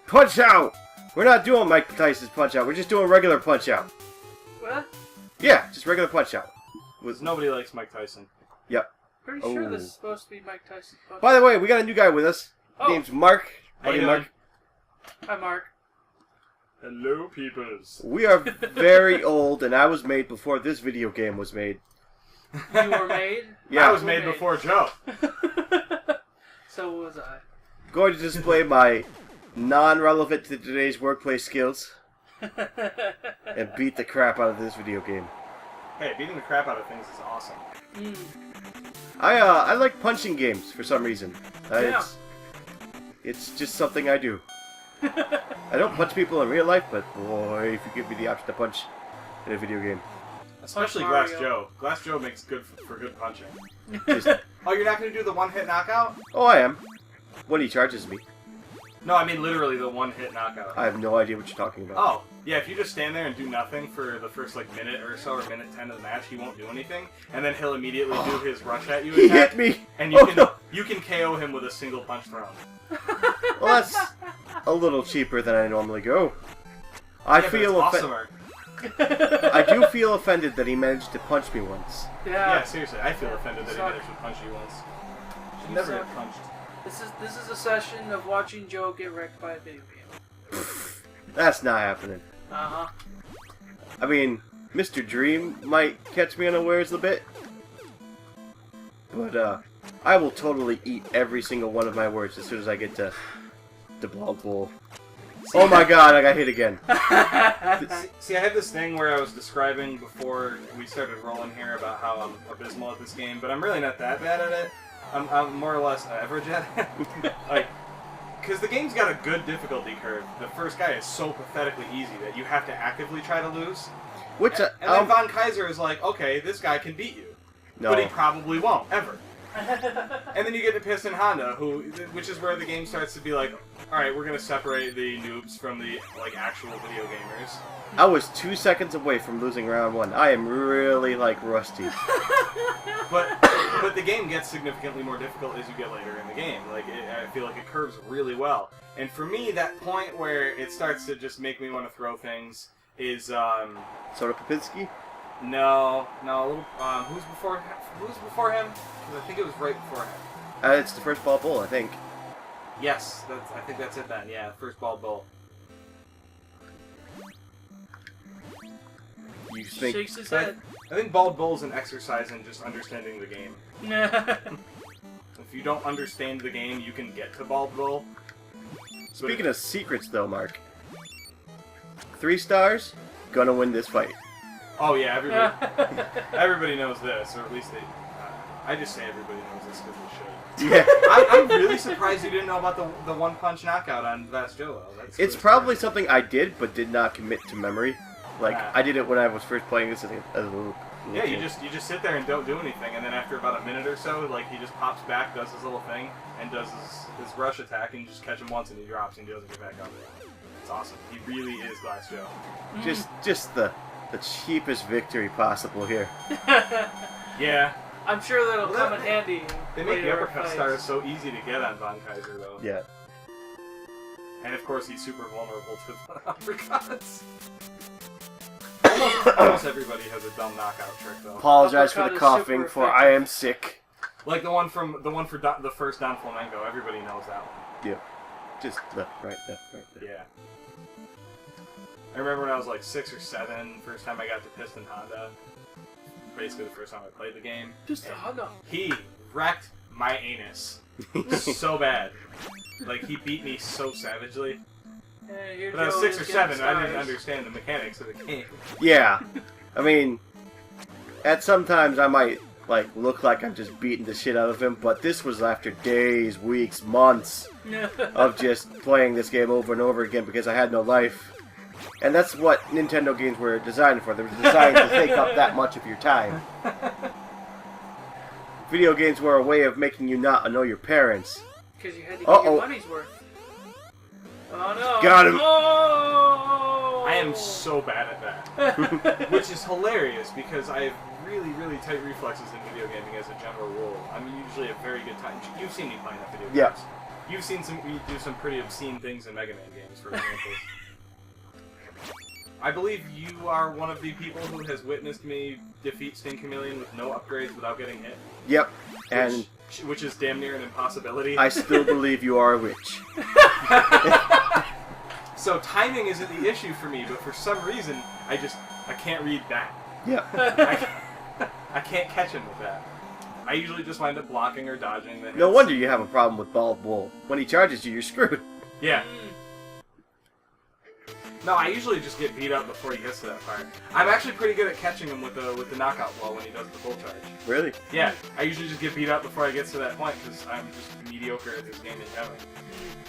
Punch-Out! We're not doing Mike Tyson's Punch-Out, we're just doing regular Punch-Out. What? Yeah, just regular Punch-Out. Nobody likes Mike Tyson. Yep. Pretty sure this is supposed to be Mike Tyson's Punch-Out. By the way, we got a new guy with us. Oh. Name's Mark. How you Mark. Hi, Mark. Hello, peoples. We are very old, and I was made before this video game was made. You were made? Yeah. I was made before Joe. So was I. Going to display my non-relevant to today's workplace skills and beat the crap out of this video game. Hey, beating the crap out of things is awesome. I like punching games for some reason. Yeah. It's just something I do. I don't punch people in real life, but boy, if you give me the option to punch in a video game. Especially Punch Glass Mario. Joe. Glass Joe makes good for good punching. Just, Oh, you're not going to do the one-hit knockout? oh, I am. When he charges me. No, I mean literally the one-hit knockout. I have no idea what you're talking about. Oh, yeah, if you just stand there and do nothing for the first, like, minute or so, or minute 10 of the match, he won't do anything, and then he'll immediately do his rush at you He attack, hit me! and No. you can KO him with a single punch thrown. Well, that's a little cheaper than I normally go. I Yeah, feel but it's awesomer. I do feel offended that he managed to punch me once. Yeah, seriously, I feel offended that he managed to punch you once. Should never suck. get punched. This is a session of watching Joe get wrecked by a video game. That's not happening. Uh-huh. I mean, Mr. Dream might catch me unawares a bit. But, I will totally eat every single one of my words as soon as I get to the Bald Bull. Oh my god, I got hit again. See, I had this thing where I was describing before we started rolling here about how I'm abysmal at this game, but I'm really not that bad at it. I'm more or less average at it. Like, because the game's got a good difficulty curve. The first guy is so pathetically easy that you have to actively try to lose. Which, And then Von Kaiser is like, okay, this guy can beat you. no. But he probably won't, ever. And then you get to Piston Honda, which is where the game starts to be like, alright, we're going to separate the noobs from the, like, actual video gamers. I was 2 seconds away from losing round one. I am really, like, rusty. But the game gets significantly more difficult as you get later in the game. Like, I feel like it curves really well. And for me, that point where it starts to just make me want to throw things is, Soda Popinski? no, a little, who's before him? Because I think it was right before him. It's the first Bald Bull, I think. Yes, I think that's it then, yeah, first Bald Bull. You think... Shakes his head. I think Bald Bull's an exercise in just understanding the game. If you don't understand the game, you can get to Bald Bull. Speaking of secrets, though, Mark. 3 stars, gonna win this fight. Oh yeah, everybody knows this, or at least they... I just say everybody knows this because they should. Yeah. I'm really surprised you didn't know about the one-punch knockout on Vast Joe. It's probably something I did, but did not commit to memory. Like, I did it when I was first playing this as a little Yeah, kid. you just sit there and don't do anything, and then after about a minute or so, like, he just pops back, does his little thing, and does his rush attack, and you just catch him once, and he drops, and he doesn't get back up. It's awesome. He really is Glass Joe. Just the cheapest victory possible here. Yeah. I'm sure that'll come in handy. They make the later uppercut fights. stars so easy to get on Von Kaiser, though. Yeah. And of course, he's super vulnerable to the uppercuts. Almost everybody has a dumb knockout trick, though. Apologize for Uppercut the is coughing, super for effective. I am sick. Like the one for the first Don Flamenco. Everybody knows that one. Yeah. Just left, right, left, right, left. Yeah. I remember when I was like 6 or 7, first time I got to Piston Honda. Basically the first time I played the game. Just a hug up. He wrecked my anus so bad. Like, he beat me so savagely. Hey, But I was 6 or 7 and I didn't understand the mechanics of the game. Yeah. I mean, at sometimes I might, like, look like I'm just beating the shit out of him, but this was after days, weeks, months of just playing this game over and over again because I had no life. And that's what Nintendo games were designed for. They were designed to take up that much of your time. Video games were a way of making you not annoy your parents. Because you had to get Uh-oh. your money's worth. Oh no! Got him. Oh! I am so bad at that. Which is hilarious because I have really, really tight reflexes in video gaming as a general rule. I'm usually a very good time. You've seen me playing that video games. Yeah. You've seen you do some pretty obscene things in Mega Man games, for example. I believe you are one of the people who has witnessed me defeat Sting Chameleon with no upgrades without getting hit. Yep, and which is damn near an impossibility. I still believe you are a witch. So timing isn't the issue for me, but for some reason, I can't read that. Yep. I can't catch him with that. I usually just wind up blocking or dodging the hits. No wonder you have a problem with Bald Bull. When he charges you, you're screwed. Yeah. No, I usually just get beat up before he gets to that part. I'm actually pretty good at catching him with the knockout blow when he does the full charge. Really? Yeah, I usually just get beat up before I get to that point because I'm just mediocre at this game in general.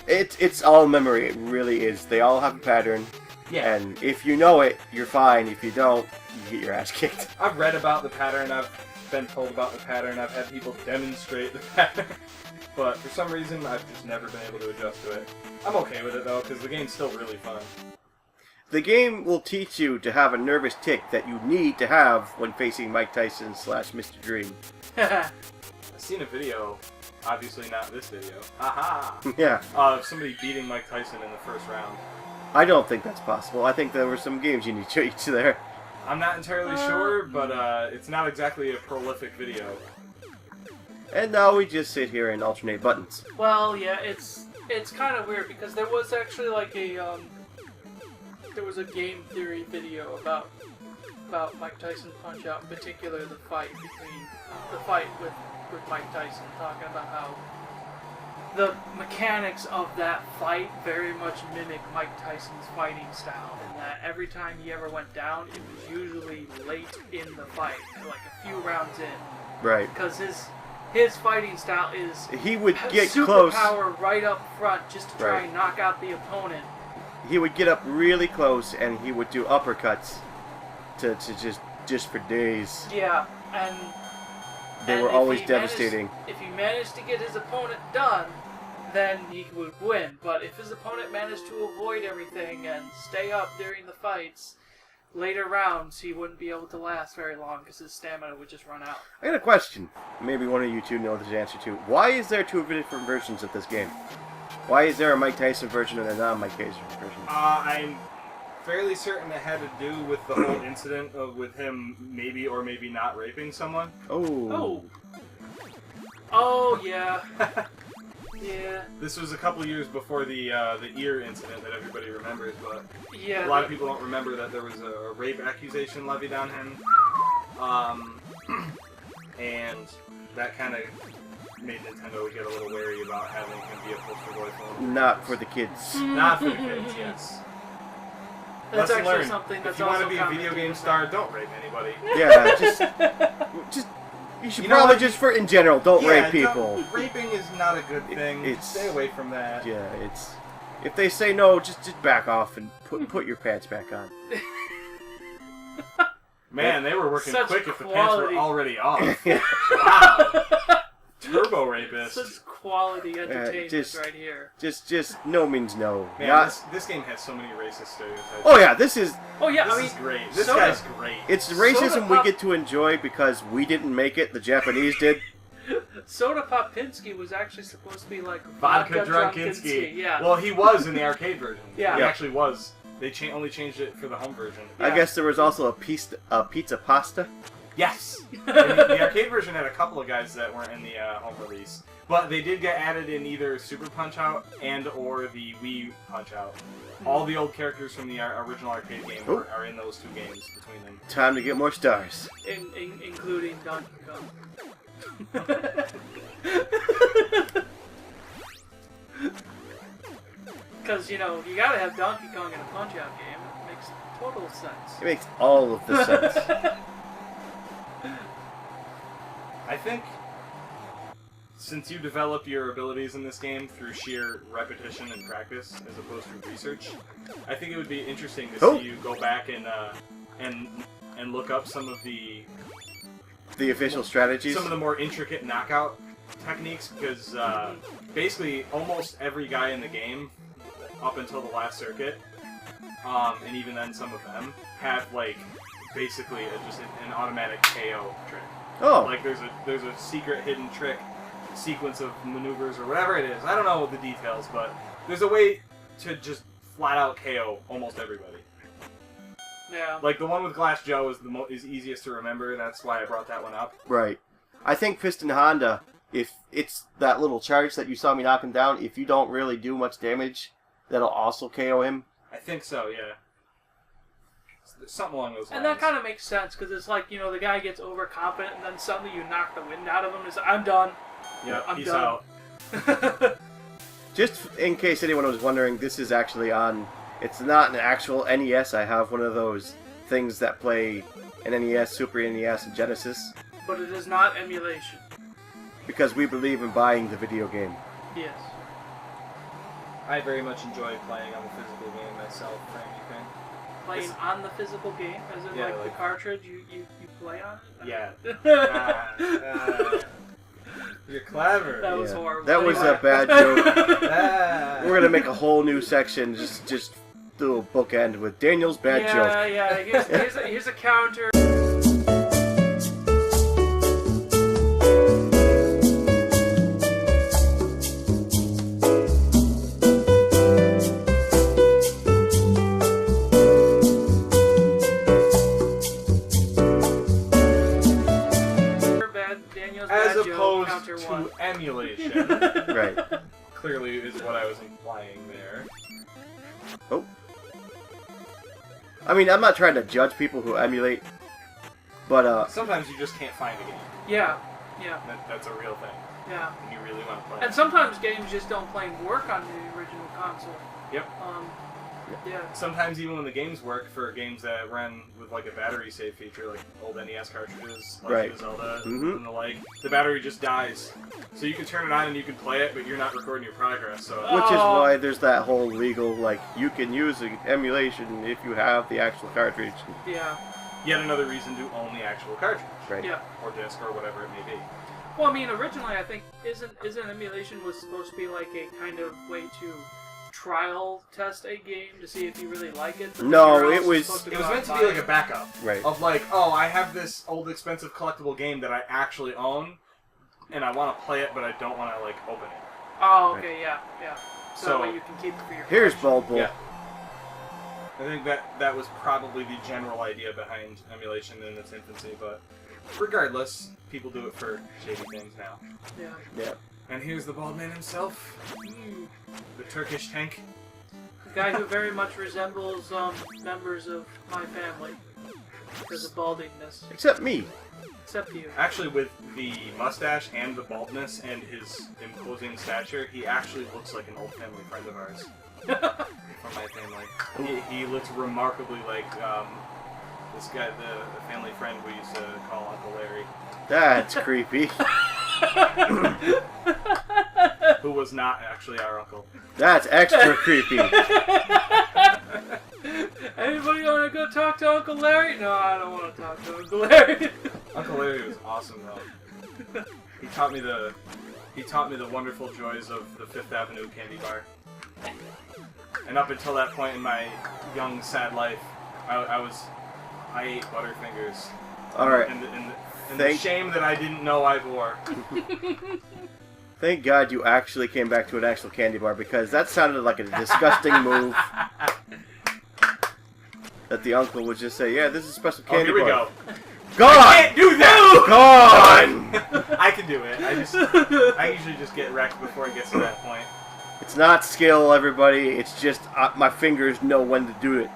It's all memory. It really is. They all have a pattern. Yeah. And if you know it, you're fine. If you don't, you get your ass kicked. I've read about the pattern. I've been told about the pattern. I've had people demonstrate the pattern. But for some reason, I've just never been able to adjust to it. I'm okay with it though because the game's still really fun. The game will teach you to have a nervous tick that you need to have when facing Mike Tyson / Mr. Dream. I've seen a video, obviously not this video, Yeah. of somebody beating Mike Tyson in the first round. I don't think that's possible. I think there were some games you need to each there. I'm not entirely sure, but it's not exactly a prolific video. And now we just sit here and alternate buttons. Well, yeah, it's kind of weird because there was actually like there was a game theory video about Mike Tyson Punch-Out, in particular the fight with Mike Tyson, talking about how the mechanics of that fight very much mimic Mike Tyson's fighting style, and that every time he ever went down, it was usually late in the fight, like a few rounds in. Right. Because his fighting style is he would get close. Superpower right up front just to try and knock out the opponent. He would get up really close and he would do uppercuts to just for days. Yeah, and they were always devastating. If he managed to get his opponent done, then he would win. But if his opponent managed to avoid everything and stay up during the fights, later rounds he wouldn't be able to last very long because his stamina would just run out. I got a question. Maybe one of you two know the answer to. Why is there two different versions of this game? Why is there a Mike Tyson version and a non-Mike Tyson version? I'm fairly certain it had to do with the whole incident with him maybe or maybe not raping someone. Oh. Oh, yeah. Yeah. This was a couple years before the ear incident that everybody remembers, but yeah, a lot of people don't remember that there was a rape accusation levied on him. And that kind of made Nintendo get a little wary about having him be a poster boy for them. Not for the kids. Not for the kids, yes. That's Lesson actually learned. something that's if you want also to be a video game star, don't rape anybody. Yeah, just you should probably just for in general, don't rape people. Raping is not a good thing. Stay away from that. Yeah, it's if they say no, just back off and put your pants back on. Man, they were working Such quick if the pants quality. were already off. Wow. Turbo rapist. Such quality entertainment just- right here. Just no means no. Man, Not- this game has so many racist stereotypes. oh yeah, this is Oh yeah, This is great. This Soda- guy's great. it's racism Soda we Pop- get to enjoy because we didn't make it, the Japanese did. Soda Popinski was actually supposed to be like Vodka Drunkinski. Yeah. Well, he was in the arcade version. Yeah. He actually was. They only changed it for the home version. Yeah. I guess there was also a pizza pasta. Yes! And the arcade version had a couple of guys that weren't in the home release. But they did get added in either Super Punch-Out and or the Wii Punch-Out. All the old characters from the original arcade game are in those two games between them. Time to get more stars. Including Donkey Kong. Because, you gotta have Donkey Kong in a Punch-Out game. It makes total sense. It makes all of the sense. I think since you develop your abilities in this game through sheer repetition and practice as opposed to research, I think it would be interesting to see you go back and look up some of the official strategies. Some of the more intricate knockout techniques, because basically almost every guy in the game, up until the last circuit, and even then some of them, have basically just an automatic KO trick. Oh. Like there's a secret hidden trick sequence of maneuvers or whatever it is. I don't know the details, but there's a way to just flat out KO almost everybody. Yeah. Like the one with Glass Joe is easiest to remember. That's why I brought that one up. Right. I think Piston Honda, if it's that little charge that you saw me knock him down, if you don't really do much damage, that'll also KO him. I think so, yeah. Something along those lines. And that kind of makes sense, because it's like, the guy gets overconfident, and then suddenly you knock the wind out of him, and he's like, I'm done. Yeah, I'm peace done. out. Just in case anyone was wondering, this is actually on... It's not an actual NES. I have one of those things that play an NES, Super NES, and Genesis. But it is not emulation. Because we believe in buying the video game. Yes. I very much enjoy playing on the physical game myself, for anything. Playing on the physical game, as in like the cartridge you play on? Yeah. You're clever. That was horrible. That was a bad joke. We're gonna make a whole new section, just do a bookend with Daniel's bad joke. Yeah. Here's a counter. As opposed to emulation. Right. Clearly is what I was implying there. Oh. I mean, I'm not trying to judge people who emulate, but sometimes you just can't find a game. Yeah. That's a real thing. Yeah. And you really want to play. And sometimes games just don't plain work on the original console. Yep. Yeah. Sometimes even when the games work for games that run with like a battery save feature, like old NES cartridges, Legend of Zelda, and the like, the battery just dies. So you can turn it on and you can play it, but you're not recording your progress. So which is why there's that whole legal, like, you can use an emulation if you have the actual cartridge. Yeah. Yet another reason to own the actual cartridge. Right. Yeah. Or disc or whatever it may be. Well, I mean, originally I think isn't emulation was supposed to be like a kind of way to trial test a game to see if you really like it. No, it was meant to be like a backup. Right. Of like, oh, I have this old expensive collectible game that I actually own, and I want to play it, but I don't want to like open it. Oh, okay, yeah. So that way you can keep it for your Here's collection. Bulbul. Yeah. I think that was probably the general idea behind emulation in its infancy, but regardless, people do it for shady things now. Yeah. And here's the bald man himself, the Turkish tank. The guy who very much resembles members of my family because of baldingness. Except me. Except you. Actually, with the mustache and the baldness and his imposing stature, he actually looks like an old family friend of ours. From my family. He looks remarkably like this guy, the family friend we used to call Uncle Larry. That's creepy. Who was not actually our uncle. That's extra creepy. Anybody want to go talk to Uncle Larry? No, I don't want to talk to Uncle Larry. Uncle Larry was awesome though. He taught me the wonderful joys of the Fifth Avenue candy bar. And up until that point in my young, sad life, I ate Butterfingers. Alright. And the shame that I didn't know I bore. Thank God you actually came back to an actual candy bar, because that sounded like a disgusting move. That the uncle would just say, yeah, this is a special candy bar. Here we go. Gone! I can't do that! Gone! I can do it. I usually just get wrecked before it gets to that point. It's not skill, everybody. It's just my fingers know when to do it.